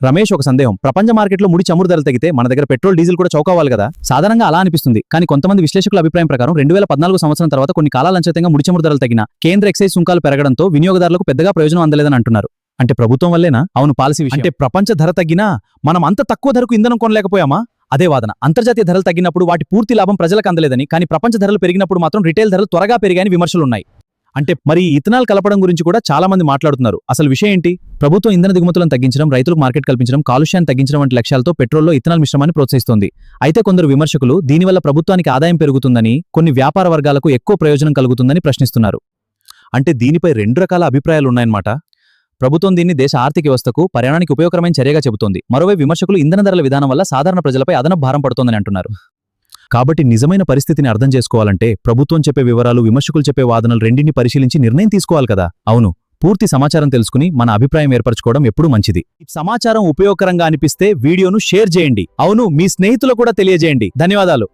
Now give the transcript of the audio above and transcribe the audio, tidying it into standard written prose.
రమేష్, ఒక సందేహం. ప్రపంచ మార్కెట్లో ముడి చమురు ధరలు తగ్గితే మన దగ్గర పెట్రోల్, డీజిల్ కూడా చౌకవ్వాలి కదా? సాధారణంగా అలా అనిపిస్తుంది. కానీ కొంతమంది విశ్లేషకుల అభిప్రాయం ప్రకారం 2014 సంవత్సరం తర్వాత కొన్ని కాలాలంచితంగా ముడి చమురు ధరలు తగ్గినా కేంద్ర ఎక్సైజ్ సుంకాలు పెరగడంతో వినియోగదారులకు పెద్దగా ప్రయోజనం అందలేదని అంటున్నారు. అంటే ప్రభుత్వం వల్లేనా? అవును, పాలసీ విషయం. అంటే ప్రపంచ ధర తగ్గినా మనం అంత తక్కువ ధరకు ఇంధనం కొనలేకపోయామా? అదే వాదన. అంతర్జాతీయ ధరలు తగ్గినప్పుడు వాటి పూర్తి లాభం ప్రజలకు అందలేదని, కానీ ప్రపంచ ధరలు పెరిగినప్పుడు మాత్రం రిటైల్ ధరలు త్వరగా పెరిగాయని విమర్శలున్నాయి. అంటే మరి ఇథనాల్ కలపడం గురించి కూడా చాలా మంది మాట్లాడుతున్నారు. అసలు విషయం ఏంటి? ప్రభుత్వం ఇంధన దిగుమతులను తగ్గించడం, రైతులకు మార్కెట్ కల్పించడం, కాలుష్యాన్ని తగ్గించడం వంటి లక్ష్యాలతో పెట్రోల్లో ఇథనాల్ మిశ్రమాన్ని ప్రోత్సహిస్తోంది. అయితే కొందరు విమర్శకులు దీనివల్ల ప్రభుత్వానికి ఆదాయం పెరుగుతుందని, కొన్ని వ్యాపార వర్గాలకు ఎక్కువ ప్రయోజనం కలుగుతుందని ప్రశ్నిస్తున్నారు. అంటే దీనిపై రెండు రకాల అభిప్రాయాలున్నాయన్నమాట. ప్రభుత్వం దీన్ని దేశ ఆర్థిక వ్యవస్థకు, పర్యావరణానికి ఉపయోగకరమైన చర్యగా చెబుతోంది. మరోవైపు విమర్శకులు ఇంధన ధరల విధానం వల్ల సాధారణ ప్రజలపై అదనపు భారం పడుతోందని అంటున్నారు. కాబట్టి నిజమైన పరిస్థితిని అర్థం చేసుకోవాలంటే ప్రభుత్వం చెప్పే వివరాలు, విమర్శకులు చెప్పే వాదనలు రెండింటిని పరిశీలించి నిర్ణయం తీసుకోవాలి కదా. అవును, పూర్తి సమాచారం తెలుసుకుని మన అభిప్రాయం ఏర్పరచుకోవడం ఎప్పుడూ మంచిది. ఈ సమాచారం ఉపయోగకరంగా అనిపిస్తే వీడియోను షేర్ చేయండి. అవును, మీ స్నేహితులకు కూడా తెలియజేయండి. ధన్యవాదాలు.